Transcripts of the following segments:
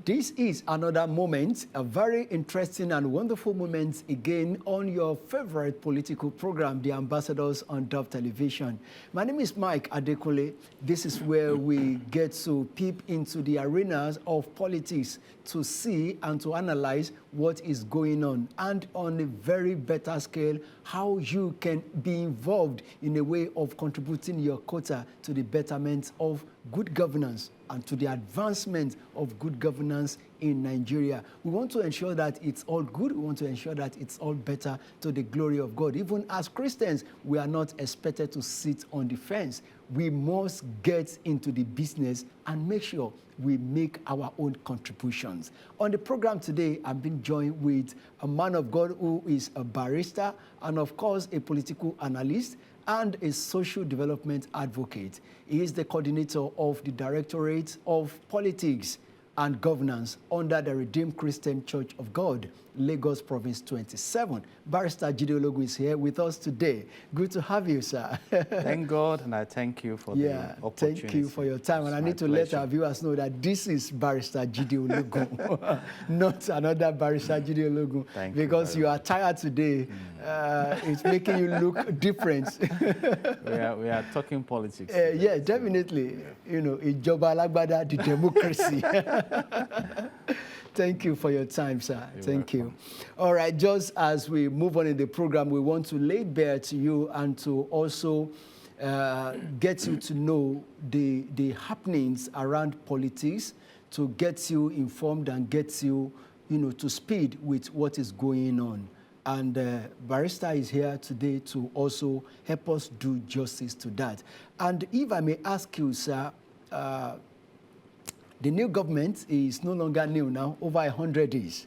This is another moment, a very interesting and wonderful moment again on your favorite political program, The Ambassadors on Dove Television. My name is Mike Adekunle. This is where we get to peep into the arenas of politics to see and to analyze what is going on a very better scale, how you can be involved in a way of contributing your quota to the betterment of good governance and to the advancement of good governance in Nigeria. We want to ensure that it's all good. We want to ensure that it's all better to the glory of God. Even as Christians, we are not expected to sit on the fence. We must get into the business and make sure we make our own contributions. On the program today, I've been joined with a man of God who is a barrister and, of course, a political analyst and a social development advocate. He is the coordinator of the Directorate of Politics and Governance under the Redeemed Christian Church of God, Lagos Province 27. Barrister Jide Ologun is here with us today. Good to have you, sir. Thank God, and I thank you for the opportunity. Thank you for your time. And I need to let our viewers know that this is Barrister Jide Ologun, not another Barrister Jide Ologun. Thank you. Because you are tired today. It's making you look different. we are talking politics. Yeah, definitely. You know, Ìjọba Alágbádá, the democracy. Thank you for your time, sir. Thank you. All right, just as we move on in the program, we want to lay bare to you and to also get you to know the happenings around politics, to get you informed and get you, to speed with what is going on. And Barrister is here today to also help us do justice to that. And if I may ask you, sir, the new government is no longer new now, over 100 days.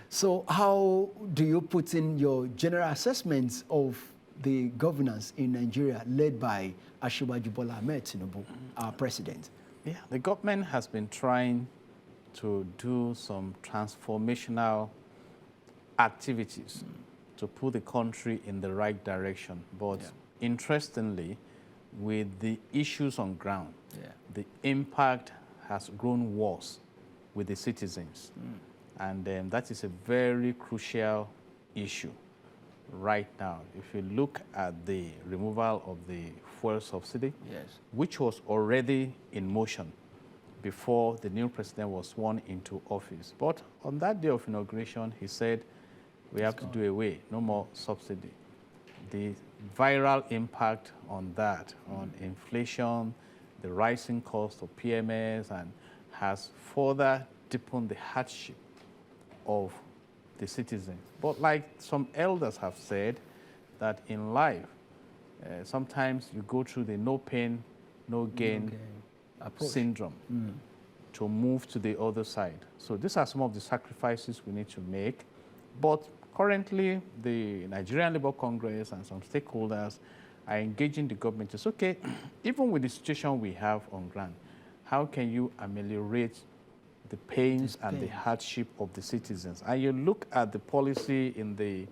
So how do you put in your general assessments of the governance in Nigeria led by Asiwaju Bola Ahmed Tinubu, our president? Yeah, the government has been trying to do some transformational activities to put the country in the right direction. But interestingly, with the issues on ground, the impact has grown worse with the citizens. And that is a very crucial issue right now. If you look at the removal of the fuel subsidy, which was already in motion before the new president was sworn into office. But on that day of inauguration, he said, we have to do away, no more subsidy. The viral impact on that, on inflation, the rising cost of PMS, and has further deepened the hardship of the citizens. But like some elders have said, that in life, sometimes you go through the no pain, no gain syndrome to move to the other side. So these are some of the sacrifices we need to make. But currently, the Nigerian Labour Congress and some stakeholders are engaging the government to say, okay, even with the situation we have on ground, how can you ameliorate the pains and the hardship of the citizens? And you look at the policy in the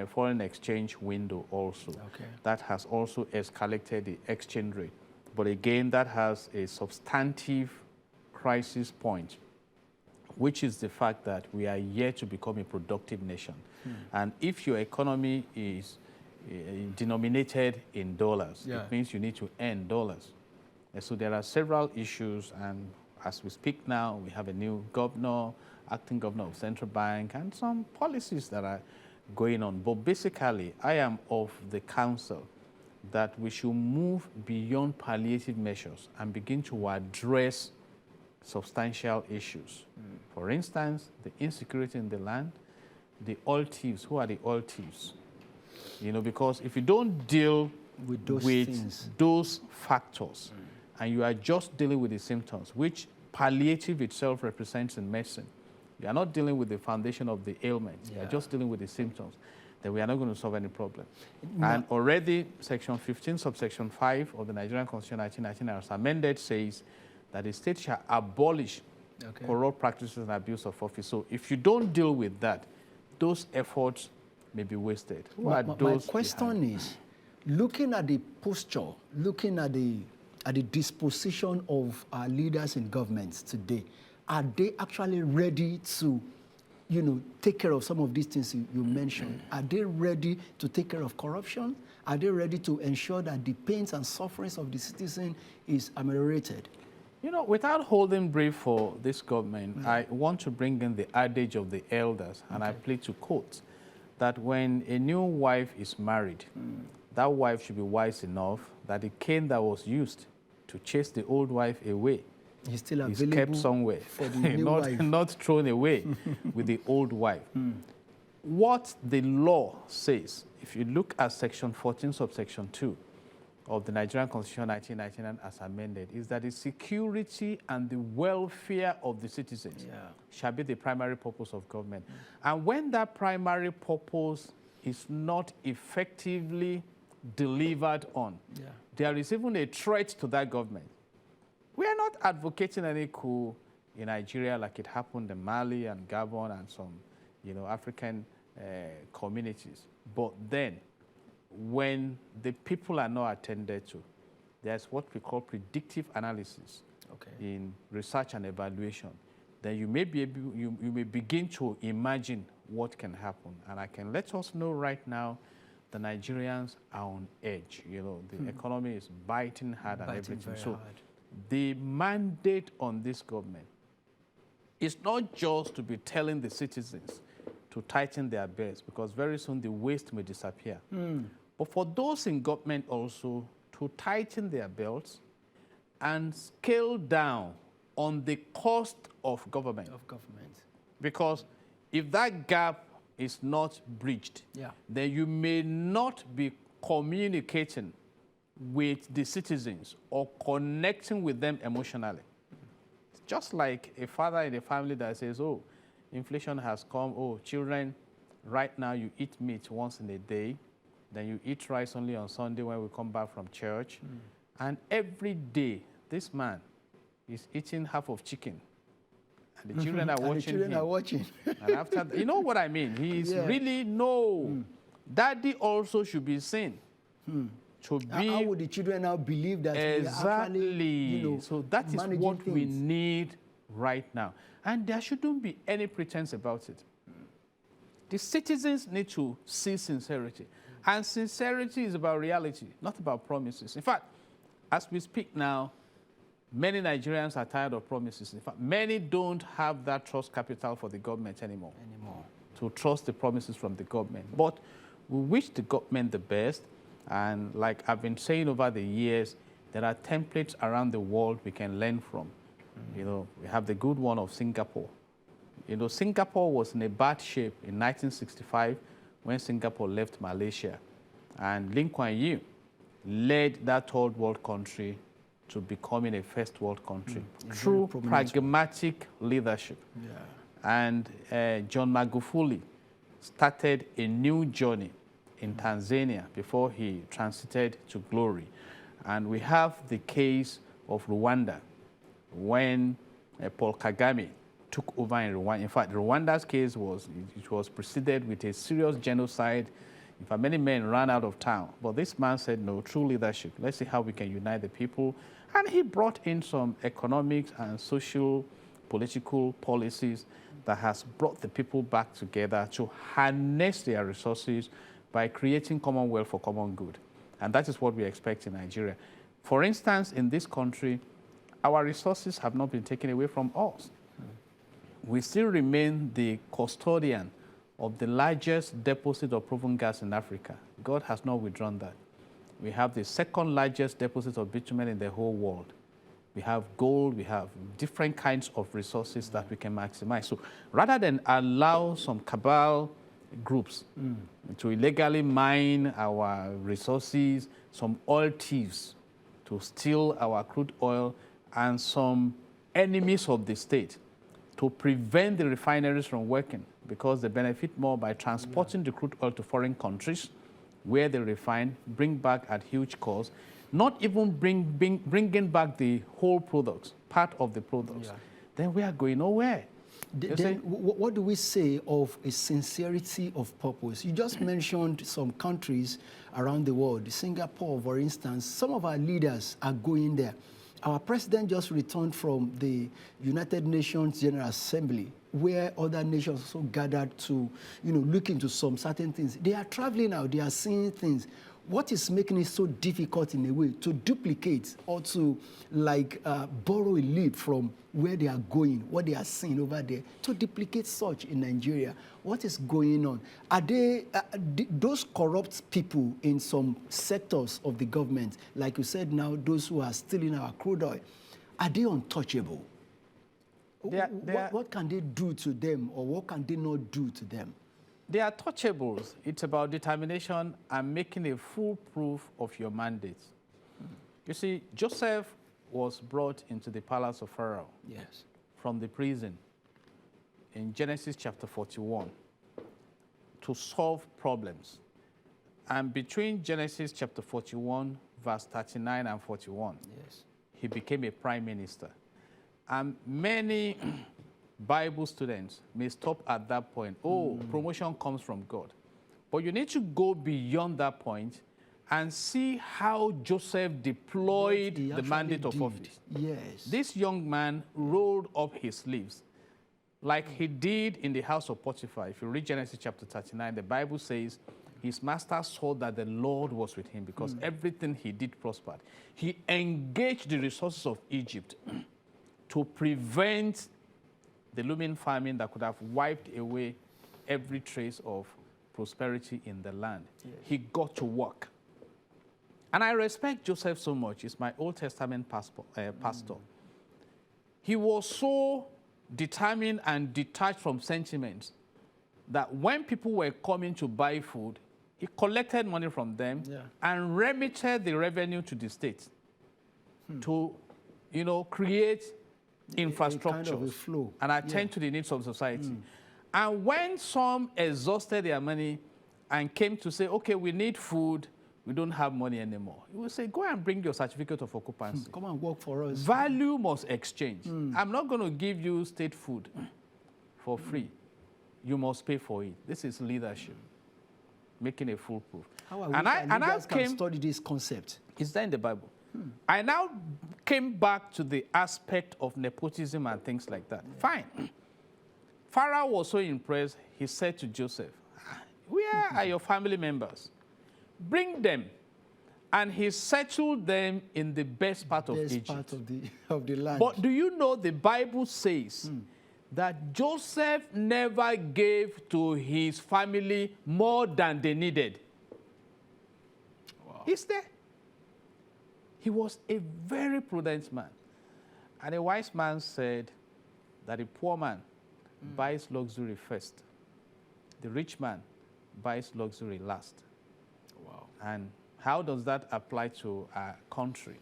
foreign exchange window also. That has also escalated the exchange rate. But again, that has a substantive crisis point, which is the fact that we are yet to become a productive nation. And if your economy is denominated in dollars, it means you need to earn dollars. And so there are several issues, and as we speak now, we have a new governor, acting governor of Central Bank, and some policies that are going on. But basically, I am of the counsel that we should move beyond palliative measures and begin to address substantial issues. For instance, the insecurity in the land, the oil thieves. Who are the oil thieves? Because if you don't deal with those factors, and you are just dealing with the symptoms, which palliative itself represents in medicine, you are not dealing with the foundation of the ailment, you are just dealing with the symptoms, then we are not going to solve any problem. And already Section 15, subsection 5 of the Nigerian Constitution 1999 as amended says that the state shall abolish corrupt practices and abuse of office. So if you don't deal with that, those efforts may be wasted. My question is, looking at the posture, looking at the disposition of our leaders in government today, are they actually ready to, take care of some of these things you mentioned? Are they ready to take care of corruption? Are they ready to ensure that the pains and sufferings of the citizen is ameliorated? Without holding brief for this government, I want to bring in the adage of the elders, and I plead to quote, that when a new wife is married, that wife should be wise enough that the cane that was used to chase the old wife away is still is kept somewhere, for the new wife. not thrown away with the old wife. What the law says, if you look at section 14, subsection 2 of the Nigerian Constitution 1999 as amended, is that the security and the welfare of the citizens shall be the primary purpose of government. And when that primary purpose is not effectively delivered on, there is even a threat to that government. We are not advocating any coup in Nigeria like it happened in Mali and Gabon and some, African communities. But then, when the people are not attended to, there's what we call predictive analysis in research and evaluation. Then you may be able, you may begin to imagine what can happen. And I can let us know right now, the Nigerians are on edge. The economy is biting hard and everything. So the mandate on this government is not just to be telling the citizens to tighten their belts, because very soon the waste may disappear. But for those in government also to tighten their belts and scale down on the cost of government. Because if that gap is not bridged, then you may not be communicating with the citizens or connecting with them emotionally. It's just like a father in a family that says, oh, inflation has come, oh, children, right now you eat meat once in a day, then you eat rice only on Sunday when we come back from church. And every day, this man is eating half of chicken. And the children are watching the children him. are watching. And after, you know what I mean? He's really, Daddy also should be seen. To be, how would the children now believe that exactly. Actually, so that is what things? we need right now. And there shouldn't be any pretense about it. The citizens need to see sincerity. And sincerity is about reality, not about promises. In fact, as we speak now, many Nigerians are tired of promises. In fact, many don't have that trust capital for the government anymore. To trust the promises from the government. But we wish the government the best. And like I've been saying over the years, there are templates around the world we can learn from. We have the good one of Singapore. Singapore was in a bad shape in 1965 when Singapore left Malaysia. And Lee Kuan Yew led that third world country to becoming a first world country through pragmatic leadership. And John Magufuli started a new journey in Tanzania before he transited to glory. And we have the case of Rwanda when Paul Kagame took over in Rwanda. In fact, Rwanda's case was preceded with a serious genocide. In fact, many men ran out of town. But this man said, no, true leadership. Let's see how we can unite the people. And he brought in some economics and social, political policies that has brought the people back together to harness their resources by creating commonwealth for common good. And that is what we expect in Nigeria. For instance, in this country, our resources have not been taken away from us. We still remain the custodian of the largest deposit of proven gas in Africa. God has not withdrawn that. We have the second largest deposit of bitumen in the whole world. We have gold, we have different kinds of resources that we can maximize. So rather than allow some cabal groups to illegally mine our resources, some oil thieves to steal our crude oil, and some enemies of the state to prevent the refineries from working, because they benefit more by transporting the crude oil to foreign countries where they refine, bring back at huge cost, not even bringing back the whole products, part of the products. Then we are going nowhere. Then what do we say of a sincerity of purpose? You just mentioned some countries around the world. Singapore, for instance, some of our leaders are going there. Our president just returned from the United Nations General Assembly, where other nations also gathered to, look into some certain things. They are traveling now, they are seeing things. What is making it so difficult in a way to duplicate or to borrow a lead from where they are going, what they are seeing over there, to duplicate such in Nigeria? What is going on? Are they, those corrupt people in some sectors of the government, like you said now, those who are stealing our crude oil, are they untouchable? What can they do to them, or what can they not do to them? They are touchables. It's about determination and making a full proof of your mandate. You see, Joseph was brought into the palace of Pharaoh. Yes. From the prison in Genesis chapter 41 to solve problems. And between Genesis chapter 41, verse 39 and 41, yes, he became a prime minister. And many Bible students may stop at that point. Oh, promotion comes from God. But you need to go beyond that point and see how Joseph deployed the mandate of office. Yes. This young man rolled up his sleeves like he did in the house of Potiphar. If you read Genesis chapter 39, the Bible says his master saw that the Lord was with him because everything he did prospered. He engaged the resources of Egypt to prevent the looming famine that could have wiped away every trace of prosperity in the land. Yes. He got to work. And I respect Joseph so much. He's my Old Testament pastor. He was so determined and detached from sentiments that when people were coming to buy food, he collected money from them and remitted the revenue to the state to, create infrastructure kind of a flow. And attend to the needs of society. And when some exhausted their money and came to say, okay, we need food, we don't have money anymore, he will say, go and bring your certificate of occupancy. Come and work for us. Value must exchange. I'm not going to give you state food for free. You must pay for it. This is leadership, making a full proof. How I can study this concept. It's there in the Bible. I now came back to the aspect of nepotism and things like that. Fine. Pharaoh was so impressed, he said to Joseph, where are your family members? Bring them. And he settled them in the best part of Egypt. Part of the land. But do you know the Bible says that Joseph never gave to his family more than they needed? Wow. He's there. He was a very prudent man. And a wise man said that a poor man buys luxury first. The rich man buys luxury last. Wow. And how does that apply to our country?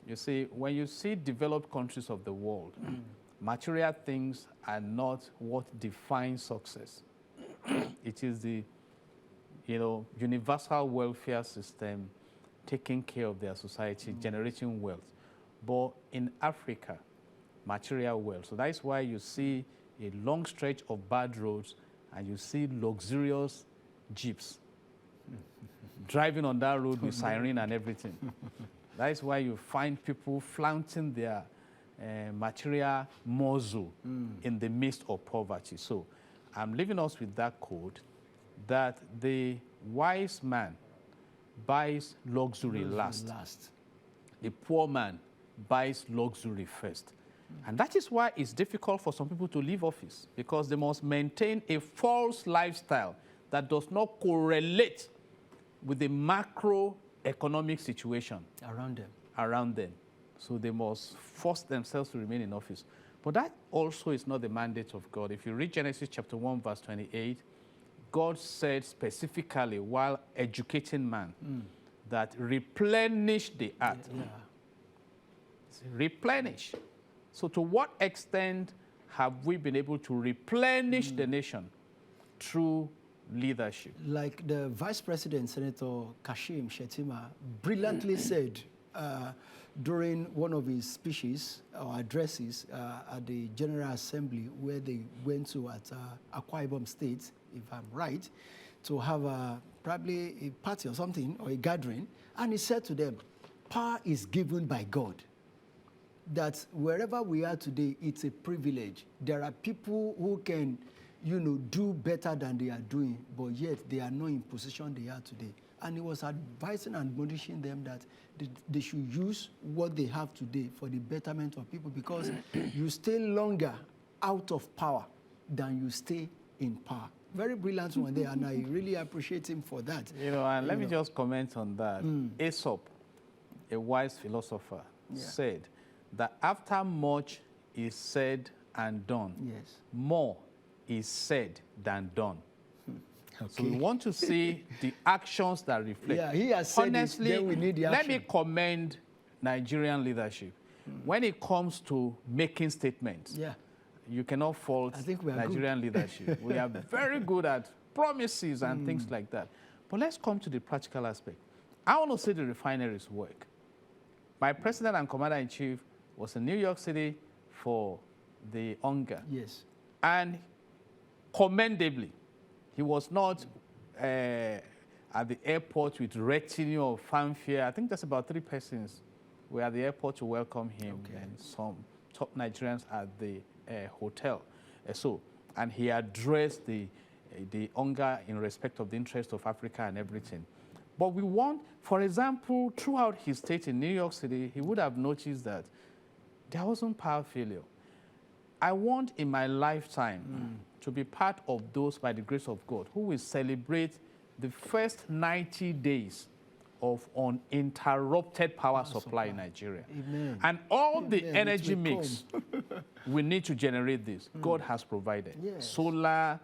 You see, when you see developed countries of the world, material things are not what defines success. It is the, universal welfare system, taking care of their society, generating wealth. But in Africa, material wealth. So that's why you see a long stretch of bad roads and you see luxurious jeeps driving on that road with siren and everything. That's why you find people flaunting their material muscle in the midst of poverty. So I'm leaving us with that code that the wise man buys luxury last. The poor man buys luxury first. And that is why it's difficult for some people to leave office, because they must maintain a false lifestyle that does not correlate with the macroeconomic situation around them. So they must force themselves to remain in office. But that also is not the mandate of God. If you read Genesis chapter 1, verse 28, God said specifically while educating man that replenish the earth. Replenish. So to what extent have we been able to replenish the nation through leadership? Like the Vice President, Senator Kashim Shettima, brilliantly said during one of his speeches or addresses at the General Assembly, where they went to at Akwa Ibom State, if I'm right, to have probably a party or something, or a gathering, and he said to them, power is given by God. that wherever we are today, it's a privilege. There are people who can, do better than they are doing, but yet they are not in position they are today. And he was advising and admonishing them that they should use what they have today for the betterment of people, because you stay longer out of power than you stay in power. Very brilliant one there, and I really appreciate him for that. And let me just comment on that. Aesop, a wise philosopher, said that after much is said and done, more is said than done. Okay. So we want to see the actions that reflect. Yeah, he has said honestly, it, then we need the action. Let me commend Nigerian leadership. When it comes to making statements, you cannot fault Nigerian leadership. We are very good at promises and things like that. But let's come to the practical aspect. I want to see the refineries work. My president and commander-in-chief was in New York City for the hunger. Yes. And commendably, he was not at the airport with retinue of fanfare. I think there's about 3 persons were at the airport to welcome him, and some top Nigerians at the hotel. And he addressed the hunger in respect of the interest of Africa and everything. But we want, for example, throughout his stay in New York City, he would have noticed that there wasn't power failure. I want in my lifetime to be part of those, by the grace of God, who will celebrate the first 90 days of uninterrupted power supply in Nigeria. Amen. And all the energy mix we need to generate this, God has provided. Yes. Solar,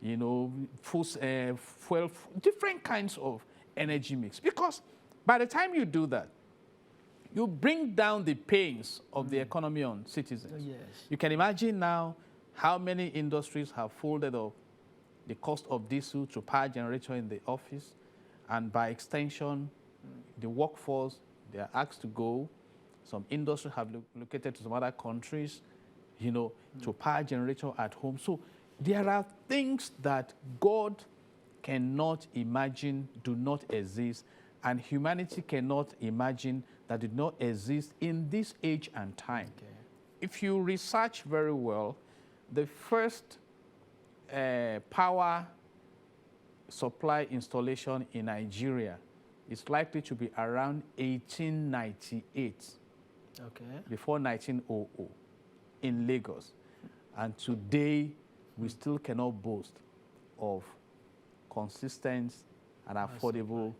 fuel, different kinds of energy mix. Because by the time you do that, you bring down the pains of the economy on citizens. Yes. You can imagine now how many industries have folded up the cost of diesel to power generator in the office, and by extension, the workforce, they are asked to go. Some industries have located to some other countries, to power generator at home. So there are things that God cannot imagine, do not exist, and humanity cannot imagine that did not exist in this age and time. Okay. If you research very well, the first power supply installation in Nigeria is likely to be around 1898, before 1900, in Lagos. And today, we still cannot boast of consistent and affordable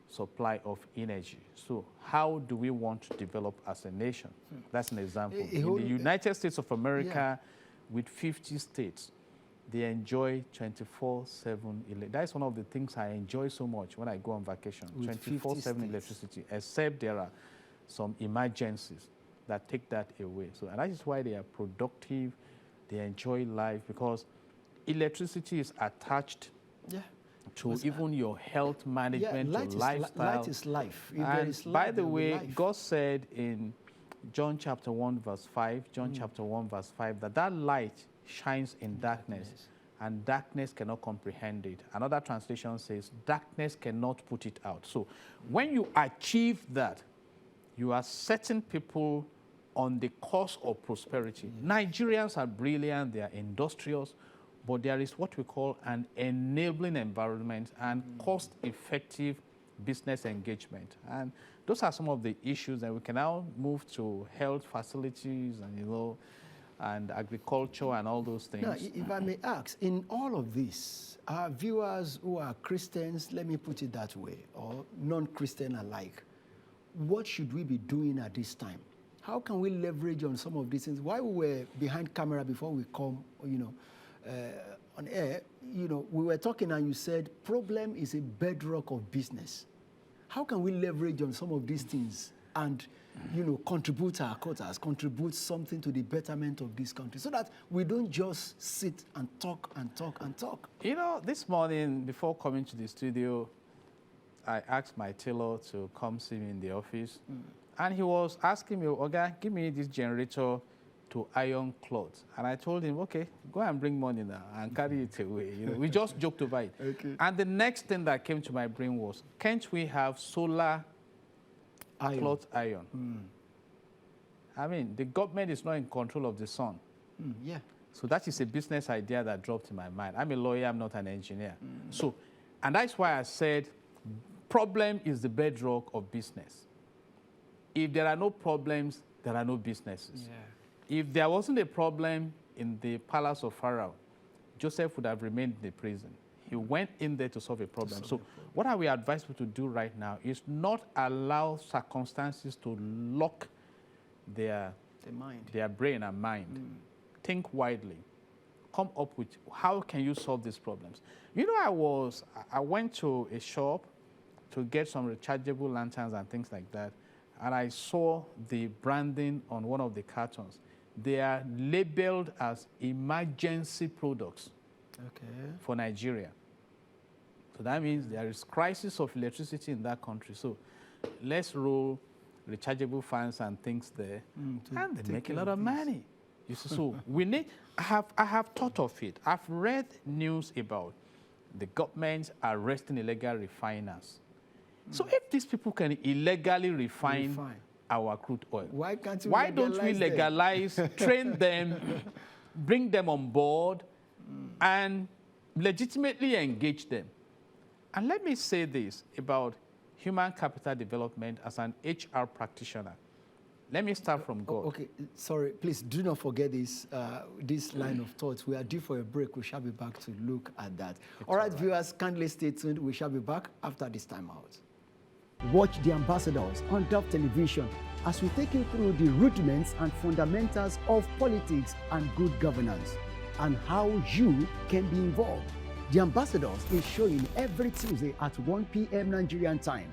supply of energy. So how do we want to develop as a nation? That's an example. In the United States of America, with 50 states, they enjoy 24/7. That's one of the things I enjoy so much when I go on vacation, 24/7 electricity, except there are some emergencies that take that away. So, and that is why they are productive, they enjoy life, because electricity is attached to even your health management, your lifestyle. Light is life. And by the way, God said in John chapter 1 verse 5, that light shines in darkness, and darkness cannot comprehend it. Another translation says, darkness cannot put it out. So when you achieve that, you are setting people on the course of prosperity. Nigerians are brilliant, they are industrious, but there is what we call an enabling environment and cost-effective business engagement. And those are some of the issues that we can now move to health facilities and, and agriculture and all those things. Now, if I may ask, in all of this, our viewers who are Christians, let me put it that way, or non-Christian alike, what should we be doing at this time? How can we leverage on some of these things? While we were behind camera before we come, on air, we were talking and you said problem is a bedrock of business. How can we leverage on some of these things and, contribute our quotas, contribute something to the betterment of this country so that we don't just sit and talk and talk and talk? This morning before coming to the studio, I asked my tailor to come see me in the office. And he was asking me, Oga, give me this generator to iron clothes. And I told him, okay, go and bring money now and carry it away. We just joked about it. Okay. And the next thing that came to my brain was, can't we have solar cloth iron? I mean, the government is not in control of the sun. Yeah. So that is a business idea that dropped in my mind. I'm a lawyer, I'm not an engineer. So, and that's why I said problem is the bedrock of business. If there are no problems, there are no businesses. Yeah. If there wasn't a problem in the palace of Pharaoh, Joseph would have remained in the prison. He went in there to solve a problem. So what I will advise you to do right now is not allow circumstances to lock their brain and mind. Think widely. Come up with how can you solve these problems. You know, I went to a shop to get some rechargeable lanterns and things like that, and I saw the branding on one of the cartons. They are labeled as emergency products for Nigeria. So that means there is crisis of electricity in that country. So let's roll rechargeable fans and things there, and they make a lot of money. You see, so we need. I have thought of it. I've read news about the government arresting illegal refiners. So if these people can illegally refine our crude oil, why can't we why don't we legalize, train them, bring them on board, and legitimately engage them? And let me say this about human capital development as an HR practitioner. Let me start from God. Okay, sorry, please do not forget this line of thoughts. We are due for a break. We shall be back to look at that. All right, viewers, kindly stay tuned. We shall be back after this time out. Watch The Ambassadors on Dove Television as we take you through the rudiments and fundamentals of politics and good governance and how you can be involved. The Ambassadors is showing every Tuesday at 1 p.m. Nigerian time.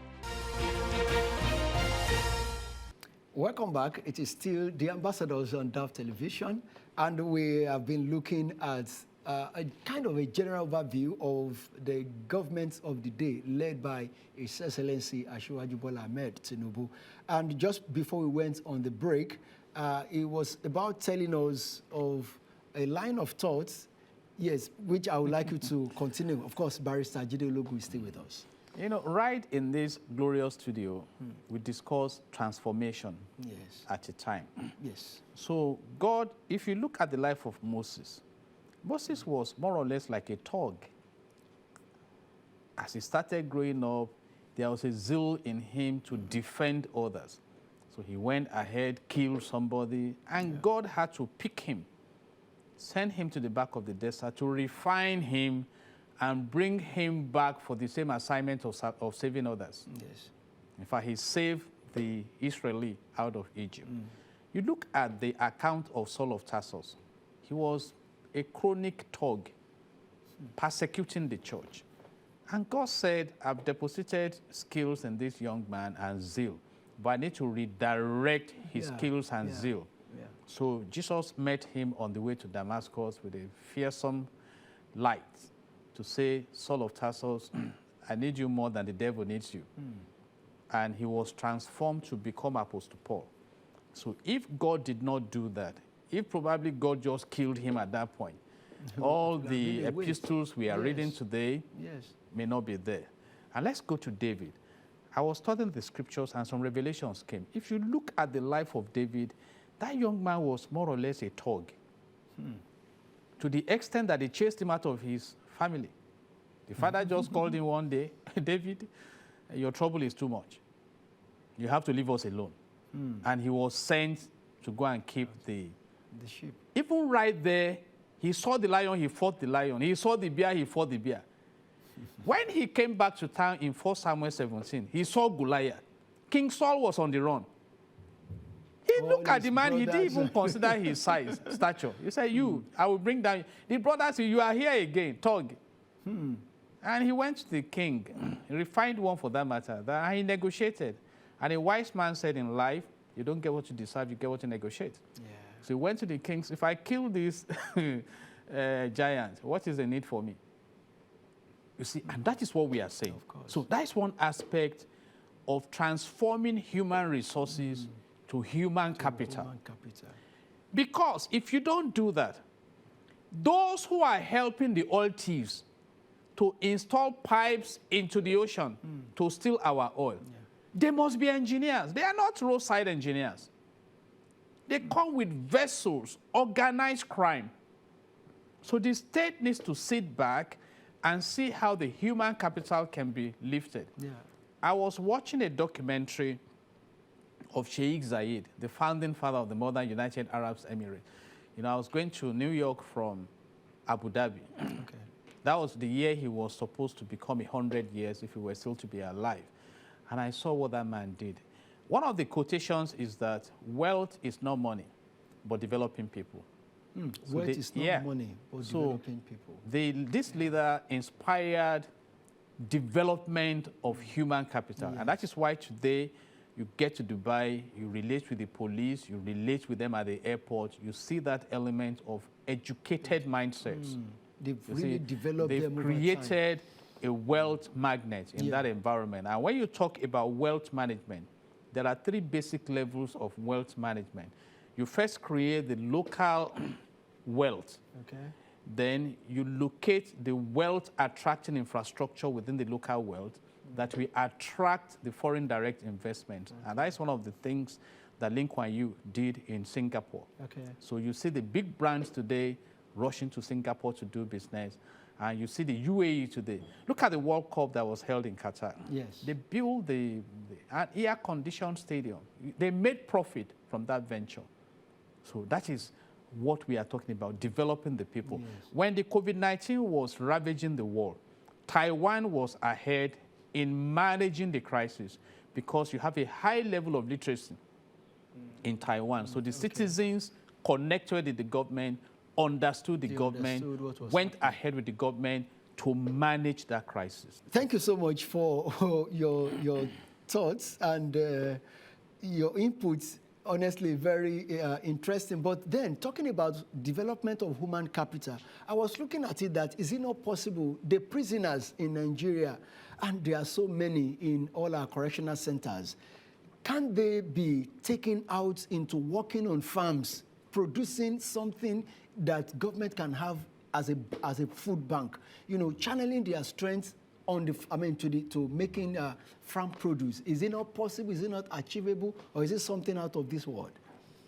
Welcome back. It is still The Ambassadors on Dove Television, and we have been looking at a kind of a general overview of the government of the day led by His Excellency Asiwaju Bola Ahmed Tinubu. And just before we went on the break, it was about telling us of a line of thoughts, yes, which I would like you to continue. Of course, Barrister Jide Ologun is still with us. You know, right in this glorious studio, we discuss transformation at a time. Yes. So God, if you look at the life of Moses, Moses was more or less like a thug. As he started growing up, there was a zeal in him to defend others. So he went ahead, killed somebody, and God had to pick him, send him to the back of the desert to refine him and bring him back for the same assignment of saving others. Yes. In fact, he saved the Israeli out of Egypt. You look at the account of Saul of Tarsus. He was a chronic thug, persecuting the church. And God said, I've deposited skills in this young man and zeal, but I need to redirect his skills and zeal. So Jesus met him on the way to Damascus with a fearsome light to say, Saul of Tarsus, I need you more than the devil needs you. And he was transformed to become Apostle Paul. So if God did not do that, if probably God just killed him at that point, all the epistles we are reading today may not be there. And let's go to David. I was studying the scriptures and some revelations came. If you look at the life of David, that young man was more or less a thug. To the extent that they chased him out of his family. The father just called him one day, David, your trouble is too much. You have to leave us alone. And he was sent to go and keep the sheep. Even right there, he saw the lion, he fought the lion. He saw the bear, he fought the bear. When he came back to town in 1 Samuel 17, he saw Goliath. King Saul was on the run. He looked at the man, he didn't even consider his size, stature. He said, I will bring down. The brother said, you are here again, thug. And he went to the king, he refined one for that matter, that he negotiated. And a wise man said in life, you don't get what you deserve, you get what you negotiate. So he went to the king, if I kill this giant, what is the need for me? You see, and that is what we are saying. So that is one aspect of transforming human resources to human capital. Because if you don't do that, those who are helping the oil thieves to install pipes into the ocean to steal our oil, they must be engineers. They are not roadside engineers. They come with vessels, organized crime. So the state needs to sit back and see how the human capital can be lifted. Yeah. I was watching a documentary of Sheikh Zayed, the founding father of the modern United Arab Emirates. You know, I was going to New York from Abu Dhabi. Okay. That was the year he was supposed to become 100 years if he were still to be alive. And I saw what that man did. One of the quotations is that wealth is not money, but developing people. So Wealth is not money, but developing people. This leader inspired development of human capital. Yes. And that is why today you get to Dubai, you relate with the police, you relate with them at the airport, you see that element of educated mindsets. They've You really see, developed they've them over created a wealth magnet in that environment. And when you talk about wealth management, there are 3 basic levels of wealth management. You first create the local wealth. Okay. Then you locate the wealth attracting infrastructure within the local wealth that will attract the foreign direct investment. And that is one of the things that Lee Kuan Yew did in Singapore. Okay. So you see the big brands today rushing to Singapore to do business. And you see the UAE today. Look at the World Cup that was held in Qatar. Yes. They built an air-conditioned stadium. They made profit from that venture. So that is what we are talking about, developing the people. Yes. When the COVID-19 was ravaging the world, Taiwan was ahead in managing the crisis because you have a high level of literacy in Taiwan. So the citizens connected with the government, understood the government, went ahead with the government to manage that crisis. Thank you so much for your thoughts and your inputs. Honestly, very interesting. But then, talking about development of human capital, I was looking at it that is it not possible the prisoners in Nigeria, and there are so many in all our correctional centers, can they be taken out into working on farms, producing something that government can have as a food bank, you know, channeling their strengths on the, to making farm produce? Is it not possible? Is it not achievable? Or is it something out of this world?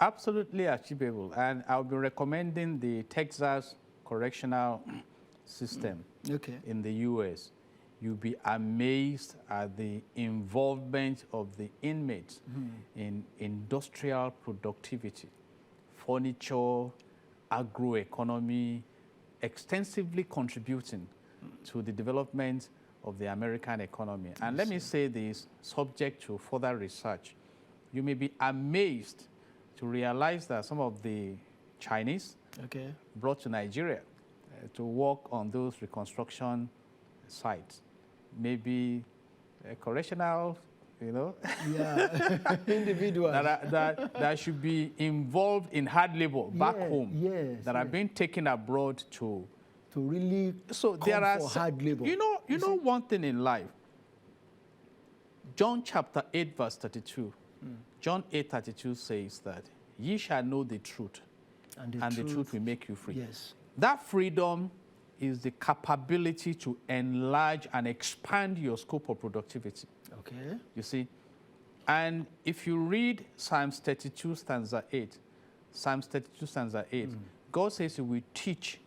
Absolutely achievable. And I'll be recommending the Texas Correctional System in the U.S. You'll be amazed at the involvement of the inmates in industrial productivity, furniture, agroeconomy, extensively contributing to the development of the American economy. And let me say this, subject to further research. You may be amazed to realize that some of the Chinese brought to Nigeria to work on those reconstruction sites, maybe correctional, you know, individuals that should be involved in hard labor back home, that are being taken abroad to really there are for hard labor. You know one thing in life. John chapter 8 verse 32. John 8:32 says that ye shall know the truth, and the truth will make you free. Yes. That freedom is the capability to enlarge and expand your scope of productivity. Okay. You see? And if you read Psalms 32 stanza 8, God says he will teach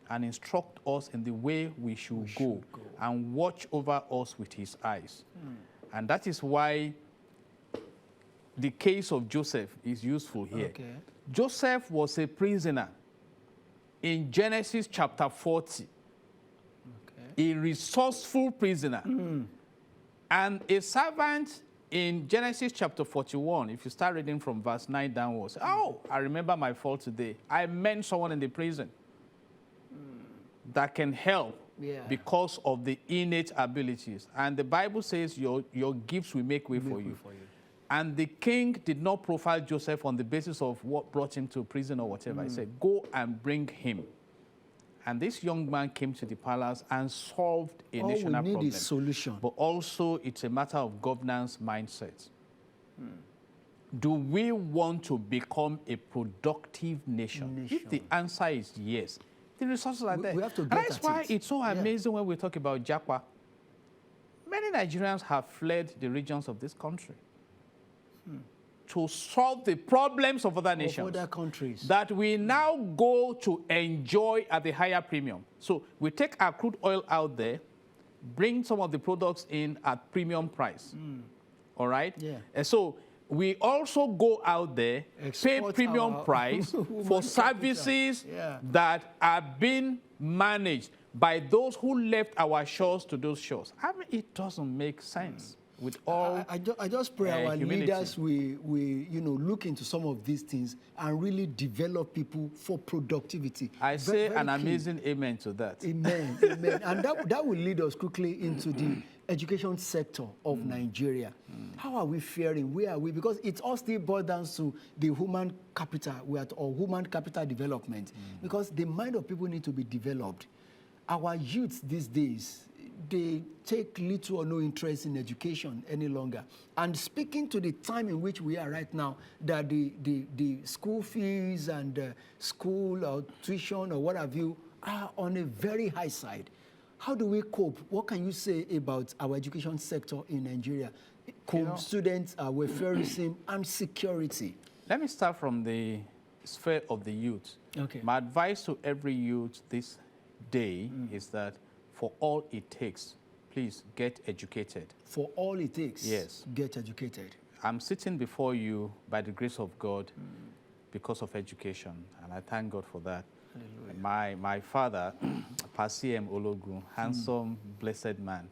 and instruct us in the way we should go and watch over us with his eyes. And that is why the case of Joseph is useful here. Okay. Joseph was a prisoner in Genesis chapter 40. A resourceful prisoner. And a servant in Genesis chapter 41, if you start reading from verse 9 downwards, oh, I remember my fault today. I met someone in the prison that can help because of the innate abilities. And the Bible says your gifts will make way for you. And the king did not profile Joseph on the basis of what brought him to prison or whatever. He said, go and bring him. And this young man came to the palace and solved a national problem. All we need is solution. But also, it's a matter of governance mindset. Do we want to become a productive nation? If the answer is yes, the resources are there. We have to get and that's why it's so amazing when we talk about Japa. Many Nigerians have fled the regions of this country. to solve the problems of other nations, of other countries, that we now go to enjoy at the higher premium. So we take our crude oil out there, bring some of the products in at premium price. All right? Yeah. And so we also go out there, pay Export premium our price for services Yeah. that are being managed by those who left our shores to those shores. I mean, it doesn't make sense with all. I just pray our humility. leaders we look into some of these things and really develop people for productivity. I say Very an key. amazing amen to that. Amen, amen. And that will lead us quickly into the education sector of Nigeria. How are we faring? Where are we? Because it all still boils down to the human capital or human capital development. Because the mind of people need to be developed. Our youth these days, they take little or no interest in education any longer. And speaking to the time in which we are right now, that the school fees and school or tuition or what have you are on a very high side. How do we cope? What can you say about our education sector in Nigeria? Students, welfareism, and security. Let me start from the sphere of the youth. Okay. My advice to every youth this day is that for all it takes, please get educated. For all it takes, Yes. get educated. I'm sitting before you by the grace of God because of education, and I thank God for that. My father, Pasiem Ologun, handsome, blessed man,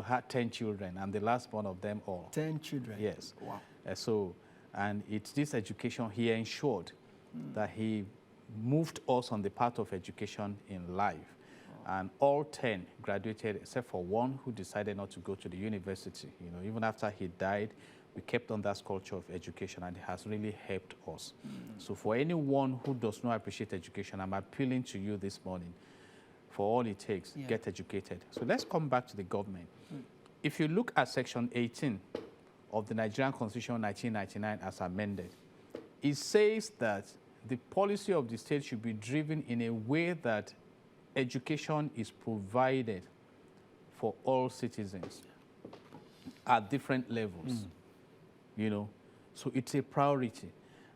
had 10 children. I'm the last born of them all. 10 children. Yes. Wow. And it's this education he ensured that he moved us on the path of education in life. And all 10 graduated except for one who decided not to go to the university. Even after he died, we kept on that culture of education, and it has really helped us. So for anyone who does not appreciate education, I'm appealing to you this morning. For all it takes, get educated. So let's come back to the government. If you look at Section 18 of the Nigerian Constitution 1999 as amended, it says that the policy of the state should be driven in a way that education is provided for all citizens at different levels. So it's a priority.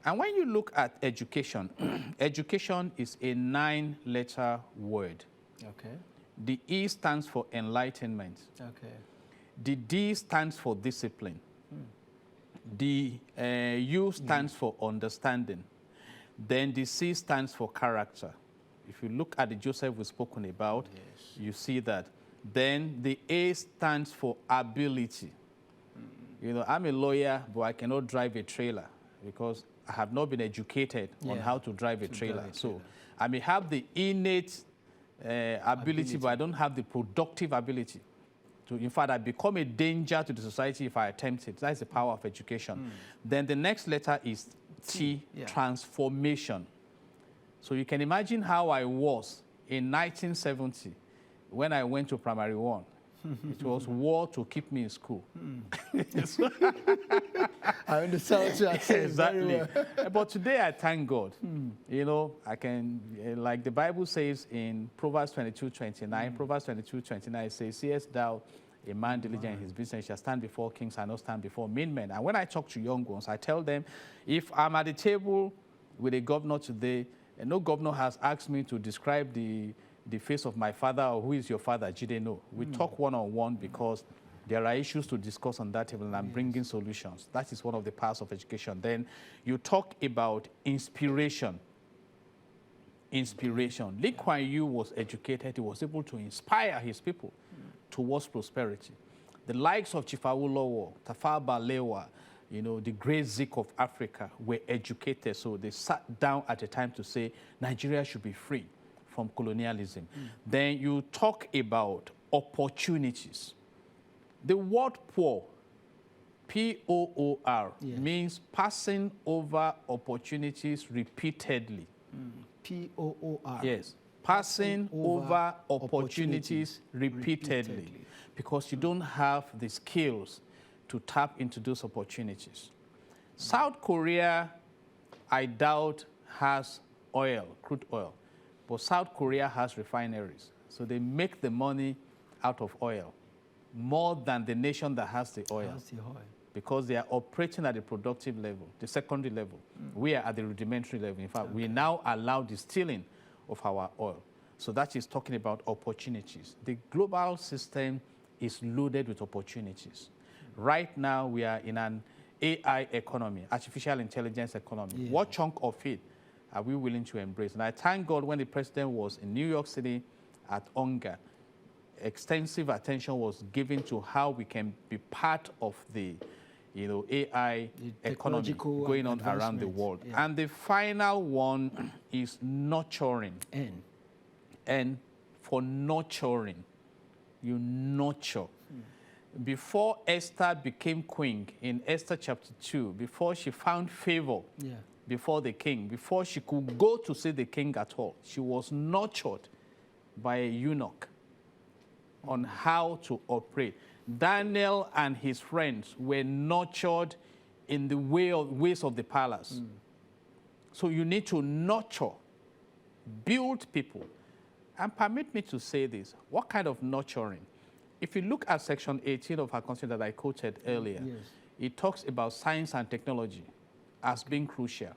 And when you look at education, education is a 9-letter word. Okay. The E stands for enlightenment. Okay. The D stands for discipline. The U stands for understanding. Then the C stands for character. If you look at the Joseph we've spoken about, you see that. Then the A stands for ability. I'm a lawyer, but I cannot drive a trailer because I have not been educated on how to drive a trailer. So I may have the innate ability, but I don't have the productive ability. In fact, I become a danger to the society if I attempt it. That's the power of education. Then the next letter is T, transformation. So you can imagine how I was in 1970 when I went to primary one. It was war to keep me in school. I understand what you are saying. Exactly. But today I thank God. I can, like the Bible says in Proverbs 22:29, Proverbs 22:29 says, "Seest thou a man diligent in his business shall stand before kings and not stand before mean men." And when I talk to young ones, I tell them, if I'm at the table with a governor today, and no governor has asked me to describe the face of my father or who is your father, Jide, no. We talk one-on-one because there are issues to discuss on that table, and I'm bringing solutions. That is one of the parts of education. Then you talk about inspiration. Inspiration. Lee Kuan Yew was educated. He was able to inspire his people towards prosperity. The likes of Chief Awolowo, Tafawa Balewa, the great Zik of Africa were educated. So they sat down at a time to say, Nigeria should be free from colonialism. Then you talk about opportunities. The word poor, P-O-O-R, means passing over opportunities repeatedly. P-O-O-R. Yes, passing over opportunities repeatedly because you don't have the skills to tap into those opportunities. South Korea, I doubt, has oil, crude oil. But South Korea has refineries. So they make the money out of oil more than the nation that has the oil. because they are operating at the productive level, the secondary level. We are at the rudimentary level. In fact, we now allow the stealing of our oil. So that is talking about opportunities. The global system is loaded with opportunities. Right now, we are in an AI economy, artificial intelligence economy. Yes. What chunk of it are we willing to embrace? And I thank God when the president was in New York City at UNGA, extensive attention was given to how we can be part of the AI economy going on around the world. Yeah. And the final one is nurturing. And for nurturing, you nurture. Before Esther became queen in Esther chapter 2, before she found favor before the king, before she could go to see the king at all, she was nurtured by a eunuch on how to operate. Daniel and his friends were nurtured in the ways of the palace. So you need to nurture, build people. And permit me to say this, what kind of nurturing? If you look at section 18 of our constitution that I quoted earlier, it talks about science and technology as being crucial.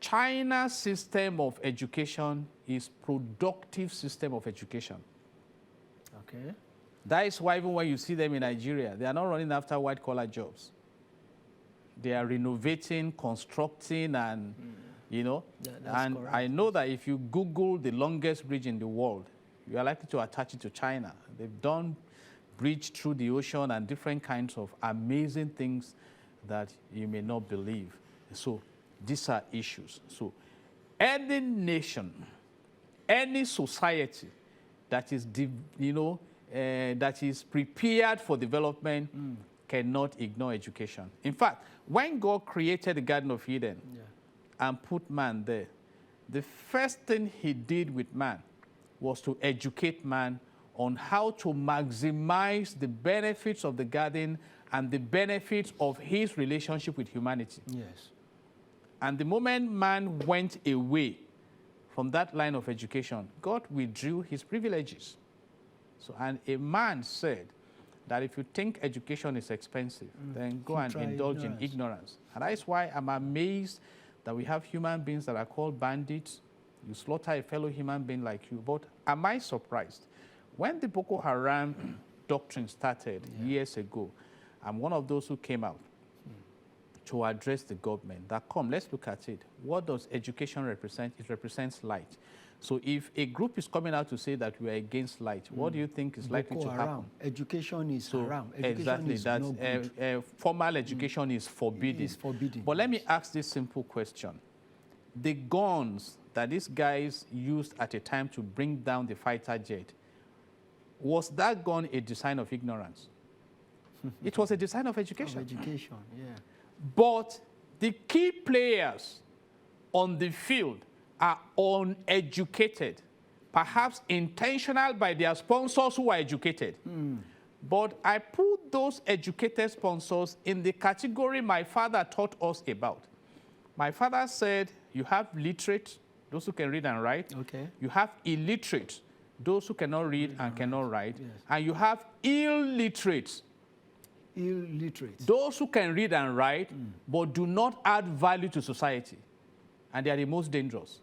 China's system of education is productive system of education. That is why even when you see them in Nigeria, they are not running after white-collar jobs. They are renovating, constructing, and, and correct. I know that if you Google the longest bridge in the world, you are likely to attach it to China. They've done bridge through the ocean and different kinds of amazing things that you may not believe. So these are issues. So any nation, any society that is, that is prepared for development cannot ignore education. In fact, when God created the Garden of Eden and put man there, the first thing he did with man was to educate man on how to maximize the benefits of the garden and the benefits of his relationship with humanity. And the moment man went away from that line of education, God withdrew his privileges. So, and a man said that if you think education is expensive, then go and indulge in ignorance. And that is why I'm amazed that we have human beings that are called bandits. You slaughter a fellow human being like you. But am I surprised? When the Boko Haram doctrine started years ago, I'm one of those who came out to address the government. That let's look at it. What does education represent? It represents light. So if a group is coming out to say that we are against light, what do you think is likely to happen? Education is haram. Education exactly, is that no good. Formal education is forbidden. It is forbidden. But let me ask this simple question. The guns that these guys used at a time to bring down the fighter jet, was that gun a design of ignorance? It was a design of education. But the key players on the field are uneducated, perhaps intentional by their sponsors who are educated. But I put those educated sponsors in the category my father taught us about. My father said, you have literate, those who can read and write. You have illiterate, those who cannot read and cannot write. And you have illiterate. Those who can read and write, but do not add value to society. And they are the most dangerous.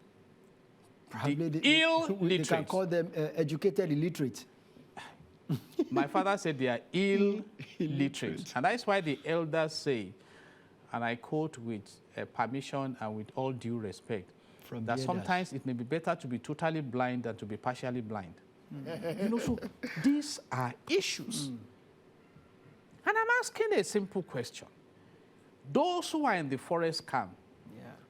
Illiterate. We can call them educated illiterate. My father said they are illiterate. And that's why the elders say, and I quote with permission and with all due respect, that sometimes it may be better to be totally blind than to be partially blind. So these are issues. And I'm asking a simple question. Those who are in the forest camp,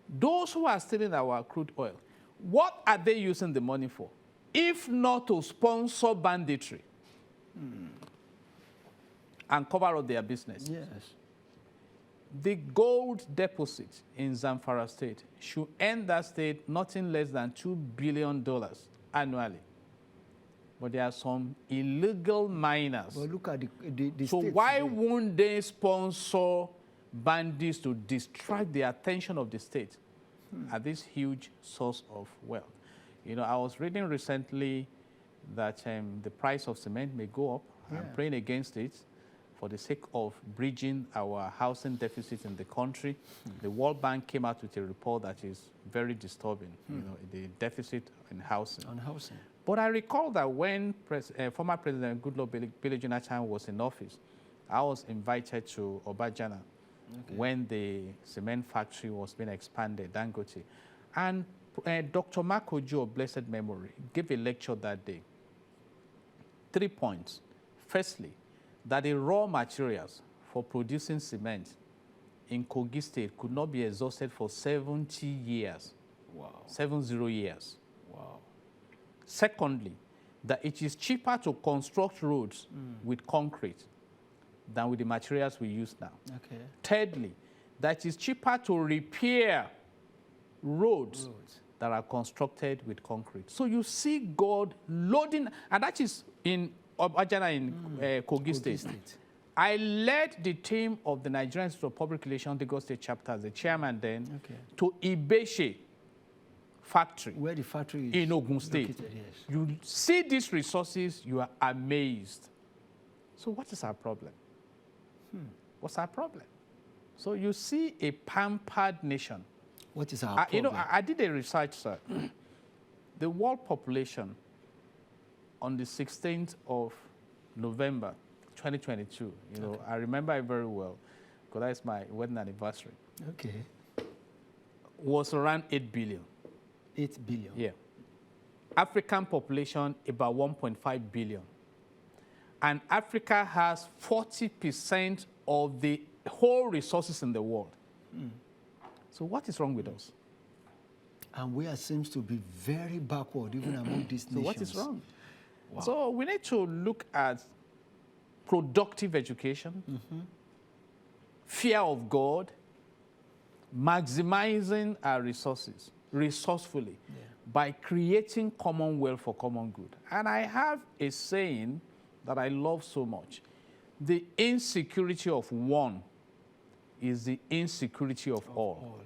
those who are stealing our crude oil, what are they using the money for, if not to sponsor banditry and cover up their business? The gold deposit in Zamfara State should earn that state nothing less than $2 billion annually. But there are some illegal miners. Well, look at the so why won't they sponsor bandits to distract the attention of the state at this huge source of wealth? I was reading recently that the price of cement may go up. I'm praying against it for the sake of bridging our housing deficit in the country. The World Bank came out with a report that is very disturbing, you know, the deficit in housing. On housing. But I recall that when former President Goodluck Bello Jonathan was in office, I was invited to Obajana when the cement factory was being expanded, Dangote. And Dr. Mark Ojo, of blessed memory, gave a lecture that day. 3 points. Firstly, that the raw materials for producing cement in Kogi State could not be exhausted for 70 years. Wow. 70 years. Wow. Secondly, that it is cheaper to construct roads with concrete than with the materials we use now. Okay. Thirdly, that it is cheaper to repair roads that are constructed with concrete. So you see God loading, and that is in Obajana in Kogi State. I led the team of the Nigerian Institute of Public Relations, Lagos State chapter, as the chairman then, to Ibeshe factory. Where the factory is in Ogun State. Located, yes. You see these resources, you are amazed. So what is our problem? What's our problem? So you see a pampered nation. What is our problem? You know, I did a research, sir. The world population on the 16th of November, 2022, you know, I remember it very well, because that's my wedding anniversary. Okay. Was around 8 billion. 8 billion. Yeah. African population, about 1.5 billion. And Africa has 40% of the whole resources in the world. So what is wrong with us? And we seems to be very backward, even among these nations. So what is wrong? Wow. So we need to look at productive education, fear of God, maximizing our resources resourcefully by creating commonwealth for common good. And I have a saying that I love so much. The insecurity of one is the insecurity of all.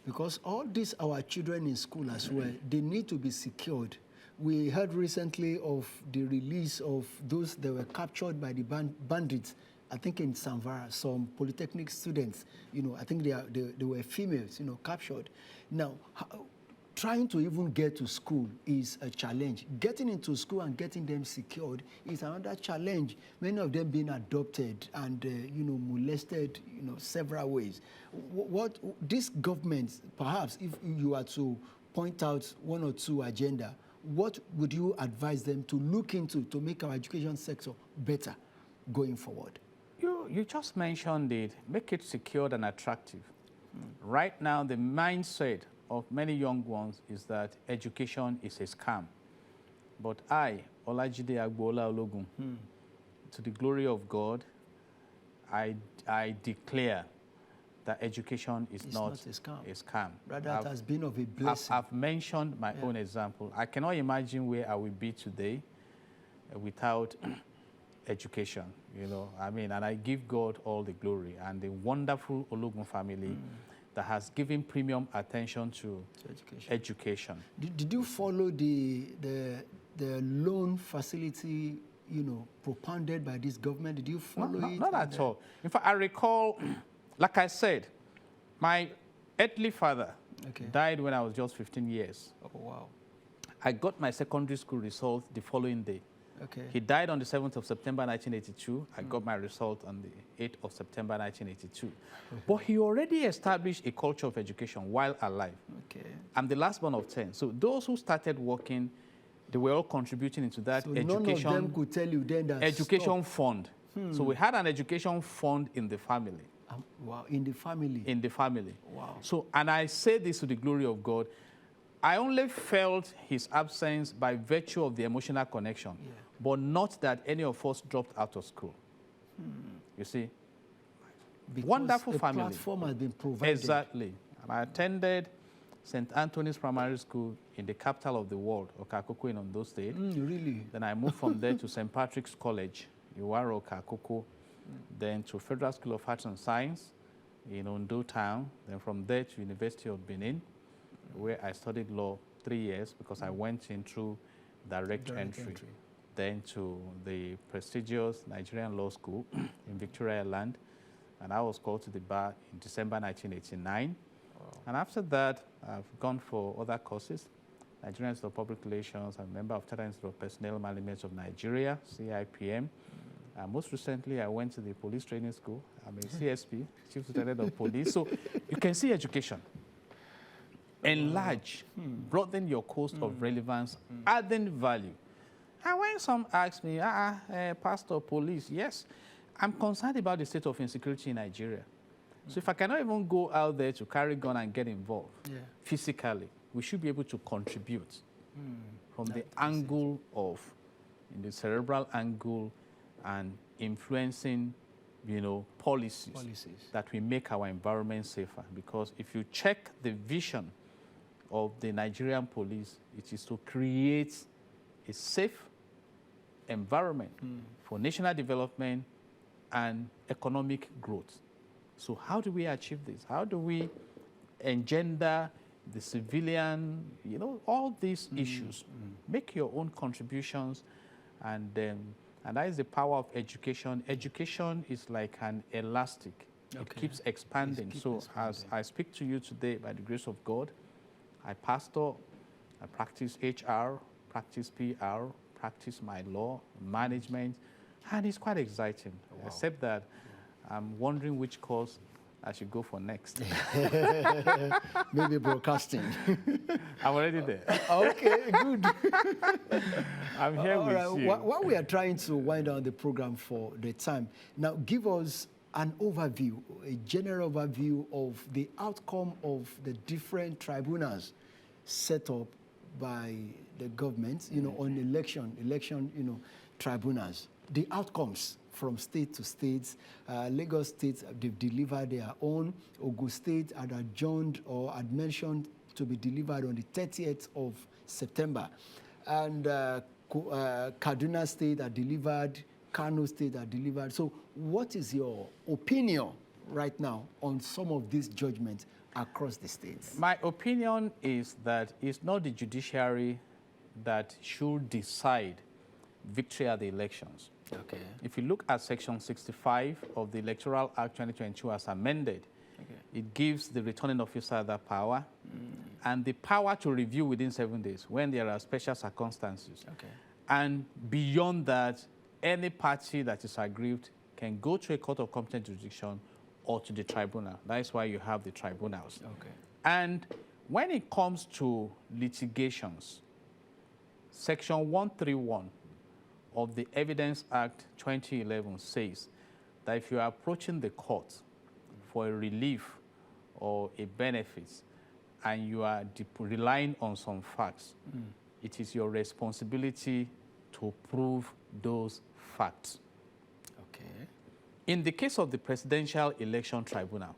Because all these, our children in school as well, they need to be secured. We heard recently of the release of those that were captured by the bandits, I think in Samvara, some polytechnic students, you know, I think they were females, you know, captured. Now, trying to even get to school is a challenge. Getting into school and getting them secured is another challenge. Many of them being adopted and, you know, molested, you know, several ways. What this government, perhaps, if you are to point out one or two agenda, what would you advise them to look into to make our education sector better going forward? You just mentioned it. Make it secured and attractive. Right now, the mindset of many young ones is that education is a scam. But I, Olajide Agbola Ologun, to the glory of God, I declare that education is not a scam. Rather, it has been of a blessing. I've mentioned my own example. I cannot imagine where I will be today without education, you know. I mean, and I give God all the glory and the wonderful Ologun family that has given premium attention to education. Did you follow the loan facility, you know, propounded by this government? Did you follow it? Not at all. In fact, I recall, like I said, my earthly father died when I was just 15 years. Oh, wow. I got my secondary school result the following day. Okay. He died on the 7th of September 1982. I got my result on the 8th of September 1982. But he already established a culture of education while alive. Okay. I'm the last one of 10. So those who started working, they were all contributing into that education. None of them could tell you then that education fund. So we had an education fund in the family. Wow, in the family? In the family. Wow. So, and I say this to the glory of God, I only felt his absence by virtue of the emotional connection, but not that any of us dropped out of school. You see? Because wonderful a family. Platform has been provided. Exactly. And I attended St. Anthony's Primary School in the capital of the world, Okakoko in Ondo State. Really? Then I moved from there to St. Patrick's College, Iwaro, Okakoko, then to Federal School of Arts and Science in Ondo Town, then from there to University of Benin, where I studied law 3 years because I went in through direct entry. then to the prestigious Nigerian Law School in Victoria Island, and I was called to the bar in December 1989. Wow. And after that, I've gone for other courses. Nigerian Institute of Public Relations. I'm a member of Chartered Institute of Personnel Management of Nigeria, CIPM. Most recently, I went to the police training school. I'm a CSP, Chief Superintendent of Police. So you can see education. Enlarge, broaden your coast of relevance, adding value. And when some ask me, Pastor, police, yes, I'm concerned about the state of insecurity in Nigeria. So if I cannot even go out there to carry gun and get involved physically, we should be able to contribute from the angle of, in the cerebral angle, and influencing, policies that will make our environment safer. Because if you check the vision of the Nigerian police, it is to create a safe environment for national development and economic growth. So how do we achieve this? How do we engender the civilian, all these issues? Make your own contributions, and that is the power of education. Education is like an elastic. It keeps expanding. As I speak to you today, by the grace of God, I pastor, I practice HR, practice PR, practice my law, management, and it's quite exciting, except that I'm wondering which course I should go for next. Maybe broadcasting. I'm already there. Okay, good. I'm here with you. While we are trying to wind down the program for the time, now give us an overview, a general overview of the outcome of the different tribunals set up by the government, on election, tribunals. The outcomes from state to state. Lagos State, they've delivered their own. Ogun State had adjourned or had mentioned to be delivered on the 30th of September. And Kaduna State had delivered, Kano State had delivered. So what is your opinion right now on some of these judgments across the states? My opinion is that it's not the judiciary that should decide victory at the elections. Okay. If you look at Section 65 of the Electoral Act 2022 as amended, it gives the returning officer that power and the power to review within 7 days when there are special circumstances. Okay. And beyond that, any party that is aggrieved can go to a court of competent jurisdiction or to the tribunal. That is why you have the tribunals. Okay. And when it comes to litigations, Section 131 of the Evidence Act 2011 says that if you are approaching the court for a relief or a benefit and you are relying on some facts, it is your responsibility to prove those facts. Okay. In the case of the Presidential Election Tribunal,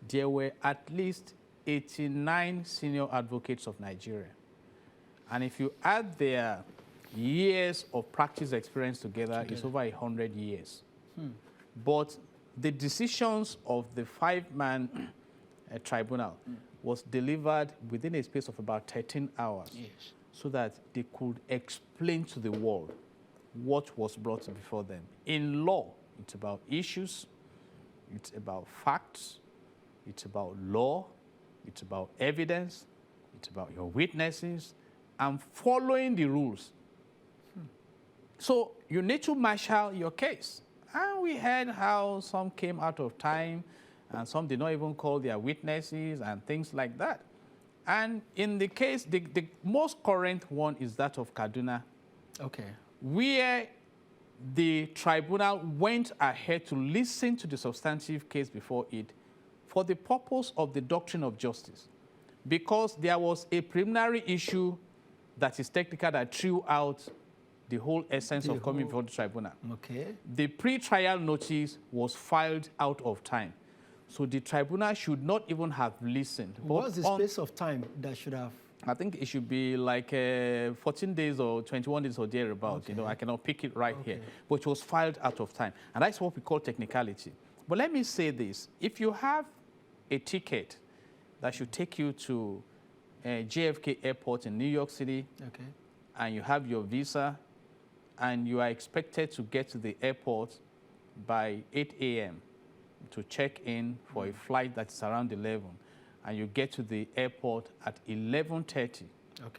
there were at least 89 senior advocates of Nigeria. And if you add their years of practice experience together, it's over 100 years. But the decisions of the five-man tribunal was delivered within a space of about 13 hours so that they could explain to the world what was brought before them. In law, it's about issues, it's about facts, it's about law, it's about evidence, it's about your witnesses, and following the rules. So you need to marshal your case. And we heard how some came out of time and some did not even call their witnesses and things like that. And in the case, the most current one is that of Kaduna, where the tribunal went ahead to listen to the substantive case before it for the purpose of the doctrine of justice, because there was a preliminary issue that is technical that threw out the whole essence of coming before the tribunal. Okay. The pre-trial notice was filed out of time. So the tribunal should not even have listened. What's the space of time that should have? I think it should be like 14 days or 21 days or thereabout. I cannot pick it right here. But it was filed out of time. And that's what we call technicality. But let me say this. If you have a ticket that should take you to JFK Airport in New York City, and you have your visa, and you are expected to get to the airport by 8 a.m. to check in for a flight that is around 11, and you get to the airport at 11:30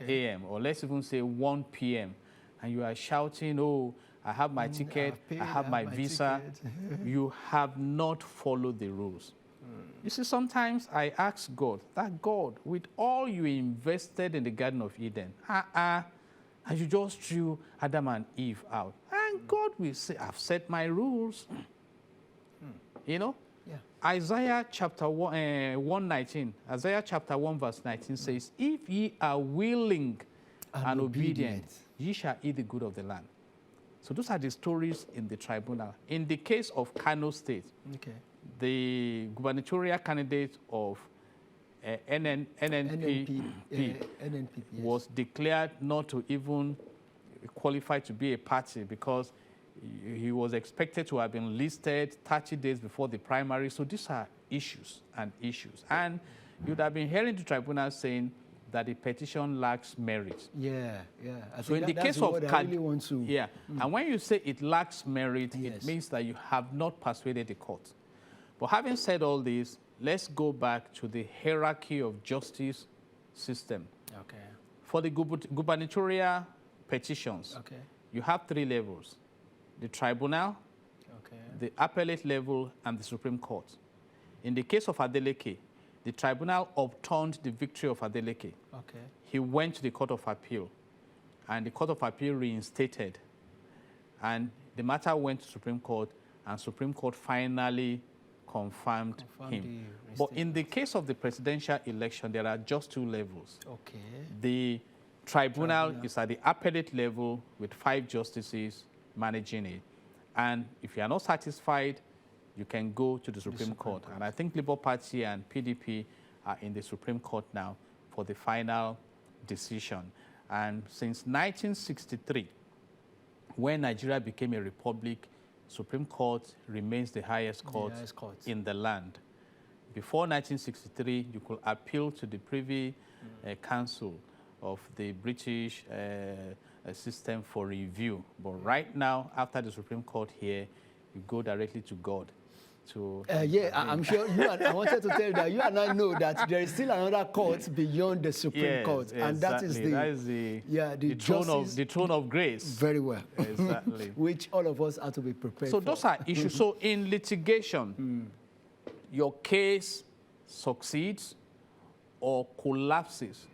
a.m., or let's even say 1 p.m., and you are shouting, oh, I have my ticket, I have my visa. You have not followed the rules. You see, sometimes I ask God, that God, with all you invested in the Garden of Eden, and you just threw Adam and Eve out. And God will say, I've set my rules. You know? Yeah. Isaiah chapter 119, Isaiah chapter 1 verse 19 says, if ye are willing and obedient, ye shall eat the good of the land. So those are the stories in the tribunal. In the case of Kano State, the gubernatorial candidate of NNPP was declared not to even qualify to be a party because he was expected to have been listed 30 days before the primary. So these are issues and issues. And you'd have been hearing the tribunal saying that the petition lacks merit. Yeah, yeah. So in the case of and when you say it lacks merit, it means that you have not persuaded the court. But having said all this, let's go back to the hierarchy of justice system. Okay. For the gubernatorial petitions, you have 3 levels: the tribunal, the appellate level, and the Supreme Court. In the case of Adeleke, the tribunal overturned the victory of Adeleke. He went to the Court of Appeal, and the Court of Appeal reinstated. And the matter went to Supreme Court, and Supreme Court finally confirmed him. But in the case of the presidential election, there are just 2 levels. The tribunal is at the appellate level with 5 justices managing it. And if you are not satisfied, you can go to the Supreme Court. And I think Labour Party and PDP are in the Supreme Court now for the final decision. And since 1963, when Nigeria became a republic, Supreme Court remains the highest court in the land. Before 1963, you could appeal to the Privy Council of the British system for review. But right now, after the Supreme Court here, you go directly to God. I'm sure you and I wanted to tell you that you and I know that there is still another court beyond the Supreme Court, and that is the throne of grace. Very well, exactly. Which all of us have to be prepared. So for. Those are issues. So in litigation, your case succeeds or collapses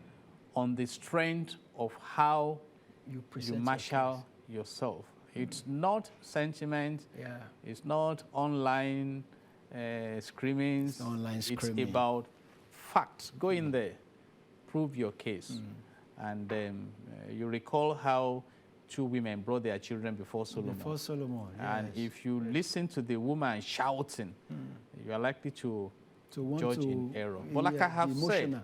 on the strength of how you marshal yourself. It's not sentiment. It's not online screaming. It's about facts. Go in there, prove your case. And you recall how 2 women brought their children before Solomon. And if you listen to the woman shouting, you are likely to judge in error. But like I have said,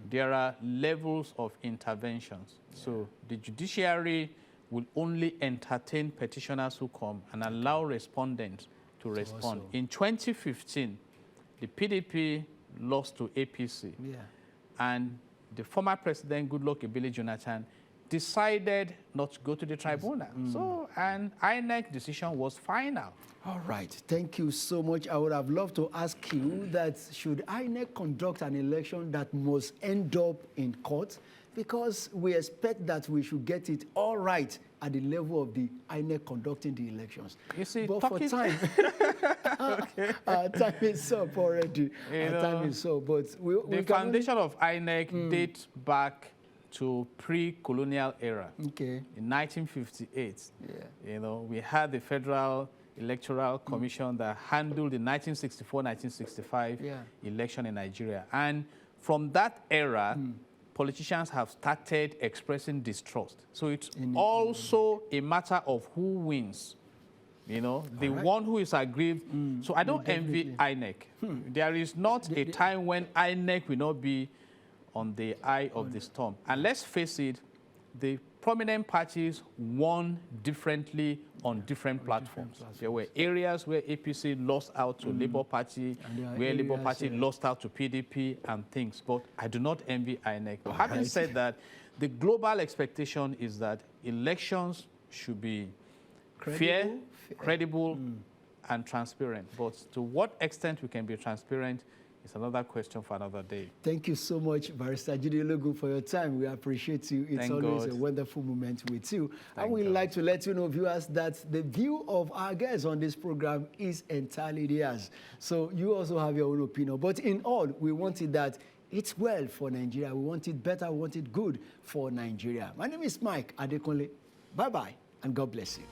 there are levels of interventions. So the judiciary will only entertain petitioners who come and allow respondents to respond. In 2015, the PDP lost to APC. And the former president, Goodluck Ebele Jonathan, decided not to go to the tribunal. So an INEC decision was final. All right. Thank you so much. I would have loved to ask you that should INEC conduct an election that must end up in court? Because we expect that we should get it all right at the level of the INEC conducting the elections. You see, but for time, our time is up already. Time is up. But the foundation of INEC dates back to pre-colonial era. In 1958, we had the Federal Electoral Commission that handled the 1964-1965 election in Nigeria. And from that era, politicians have started expressing distrust. So it's also a matter of who wins. The one who is aggrieved. So I don't envy INEC. There is not a time when INEC will not be on the eye of the storm. And let's face it, the prominent parties won differently on different platforms. There were areas where APC lost out to Labour Party, where Labour Party lost out to PDP and things. But I do not envy INEC. But having said that, the global expectation is that elections should be Credible, fair, credible, and transparent. But to what extent we can be transparent is another question for another day. Thank you so much, Barrister Jide Ologun, for your time. We appreciate you. It's Thank always God. a wonderful moment with you. Thank And we'd God. like to let you know, viewers, that the view of our guests on this program is entirely theirs. So you also have your own opinion. But in all, we wanted that it's well for Nigeria. We want it better. We want it good for Nigeria. My name is Mike Adekunle. Bye-bye, and God bless you.